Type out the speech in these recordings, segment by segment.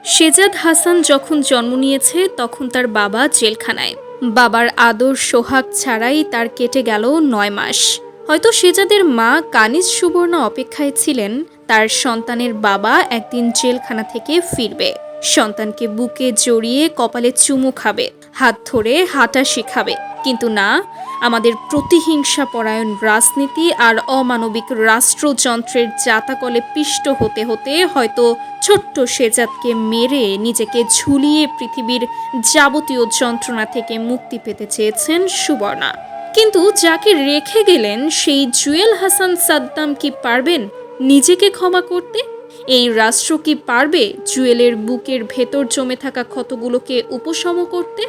শেজাদ হাসান যখন জন্ম নিয়েছে তখন তার বাবা জেলখানায়। বাবার আদর সোহাগ ছাড়াই তার কেটে গেল ৯ মাস। হয়তো শেজাদের মা কানিজ সুবর্ণা অপেক্ষায় ছিলেন তার সন্তানের বাবা একদিন জেলখানা থেকে ফিরবে, সন্তানকে বুকে জড়িয়ে কপালে চুমু খাবে, হাত ধরে হাঁটা শেখাবে। কিন্তু না, আমাদের প্রতিহিংসা পরায়ণ রাজনীতি আর অমানবিক রাষ্ট্রযন্ত্রের জাতাকলে পিষ্ট হতে হতে হয়তো ছোট্ট শেজাদকে মেরে নিজেকে ঝুলিয়ে পৃথিবীর যাবতীয় যন্ত্রণা থেকে মুক্তি পেতে চেয়েছেন সুবর্ণা। কিন্তু যাকে রেখে গেলেন সেই জুয়েল হাসান সাদ্দাম কি পারবেন নিজেকে ক্ষমা করতে? এই রাষ্ট্র কি পারবে জুয়েলের বুকের ভেতর জমে থাকা ক্ষতগুলোকে উপশম করতে?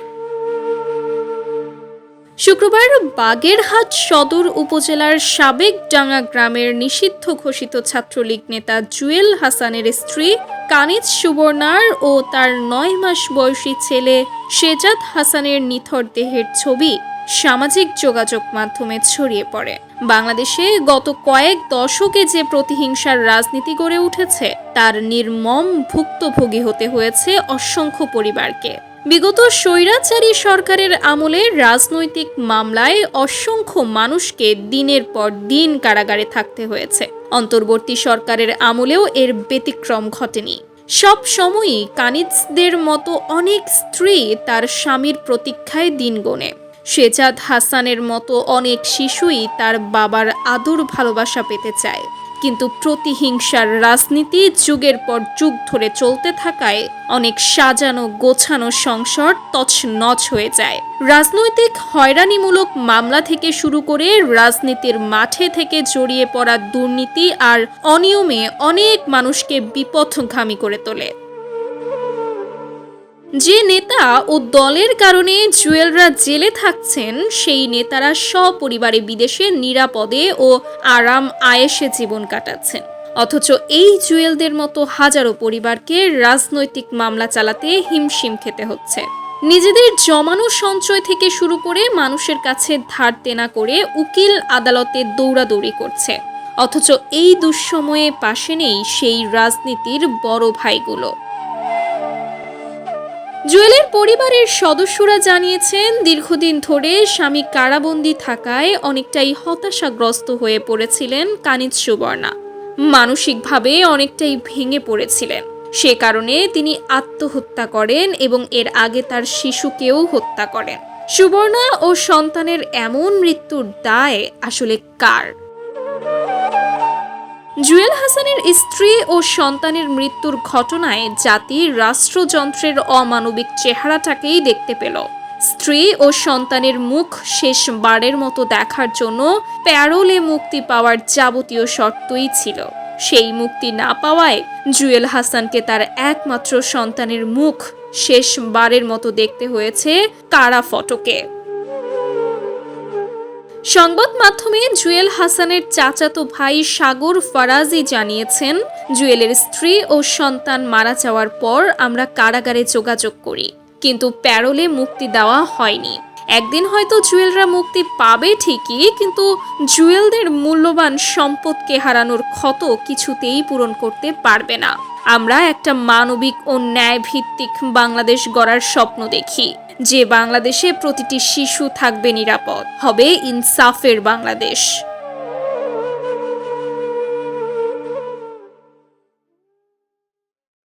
শুক্রবার বাগেরহাট সদর উপজেলার সাবেকডাঙ্গা গ্রামের নিষিদ্ধ ঘোষিত ছাত্রলীগ নেতা জুয়েল হাসানের স্ত্রী কানিজ সুবর্ণার ও তার ৯ মাস বয়সী ছেলে শেজাদ হাসানের নিথর দেহের ছবি সামাজিক যোগাযোগ মাধ্যমে ছড়িয়ে পড়ে। বাংলাদেশে গত কয়েক দশকে যে প্রতিহিংসার রাজনীতি গড়ে উঠেছে তার নির্মম ভুক্তভোগী হতে হয়েছে অসংখ্য পরিবারকে। বিগত স্বৈরাচারী সরকারের আমলে রাজনৈতিক মামলায় অসংখ্য মানুষকে দিনের পর দিন কারাগারে থাকতে হয়েছে। অন্তর্বর্তী সরকারের আমলেও এর ব্যতিক্রম ঘটেনি। সব সময়ই কানিজদের মতো অনেক স্ত্রী তার স্বামীর প্রতীক্ষায় দিন গোনে। শেজাদ হাসানের মতো অনেক শিশুই তার বাবার আদর ভালোবাসা পেতে চায়। কিন্তু প্রতিহিংসার রাজনীতি যুগের পর যুগ ধরে চলতে থাকায় অনেক সাজানো গোছানো সংসার তছনছ হয়ে যায়। রাজনৈতিক হয়রানিমূলক মামলা থেকে শুরু করে রাজনীতির মাঠে থেকে জড়িয়ে পড়া দুর্নীতি আর অনিয়মে অনেক মানুষকে বিপথগামী করে তোলে। যে নেতা ও দলের কারণে জুয়েলরা জেলে থাকছেন সেই নেতারা সপরিবারে বিদেশে নিরাপদে ও আরাম আয়েশে জীবন কাটাচ্ছেন, অথচ এই জুয়েলদের মতো হাজারো পরিবারকে রাজনৈতিক মামলা চালাতে হিমশিম খেতে হচ্ছে। নিজেদের জমানো সঞ্চয় থেকে শুরু করে মানুষের কাছে ধার দেনা করে উকিল আদালতে দৌড়াদৌড়ি করছে, অথচ এই দুঃসময়ে পাশে নেই সেই রাজনীতির বড় ভাইগুলো। জুয়েলের পরিবারের সদস্যরা জানিয়েছেন দীর্ঘদিন ধরে স্বামী কারাবন্দী থাকায় অনেকটাই হতাশাগ্রস্ত হয়ে পড়েছিলেন কানিজ সুবর্ণা। মানসিকভাবে অনেকটাই ভেঙে পড়েছিলেন। সে কারণে তিনি আত্মহত্যা করেন এবং এর আগে তার শিশুকেও হত্যা করেন। সুবর্ণা ও সন্তানের এমন মৃত্যুর দায় আসলে কার? জুয়েল হাসানের স্ত্রী ও সন্তানের মৃত্যুর ঘটনায় জাতি রাষ্ট্রযন্ত্রের অমানবিক চেহারাটাকেই দেখতে পেল। স্ত্রী ও সন্তানের মুখ শেষবারের মতো দেখার জন্য প্যারোলে মুক্তি পাওয়ার যাবতীয় শর্তই ছিল। সেই মুক্তি না পাওয়ায় জুয়েল হাসানকে তার একমাত্র সন্তানের মুখ শেষবারের মতো দেখতে হয়েছে কারা ফটকে। সংবাদ মাধ্যমে জুয়েল হাসানের চাচাতো ভাই সাগর ফারাজি জানিয়েছেন, জুয়েলের স্ত্রী ও সন্তান মারা যাওয়ার পর আমরা কারাগারে যোগাযোগ করি, কিন্তু প্যারোলে মুক্তি দেওয়া হয়নি। একদিন হয়তো জুয়েলরা মুক্তি পাবে ঠিকই, কিন্তু জুয়েলদের মূল্যবান সম্পদকে হারানোর ক্ষত কিছুতেই পূরণ করতে পারবে না। আমরা একটা মানবিক ও ন্যায়ভিত্তিক বাংলাদেশ গড়ার স্বপ্ন দেখি, যে বাংলাদেশে প্রতিটি শিশু থাকবে নিরাপদ, হবে ইনসাফের বাংলাদেশ।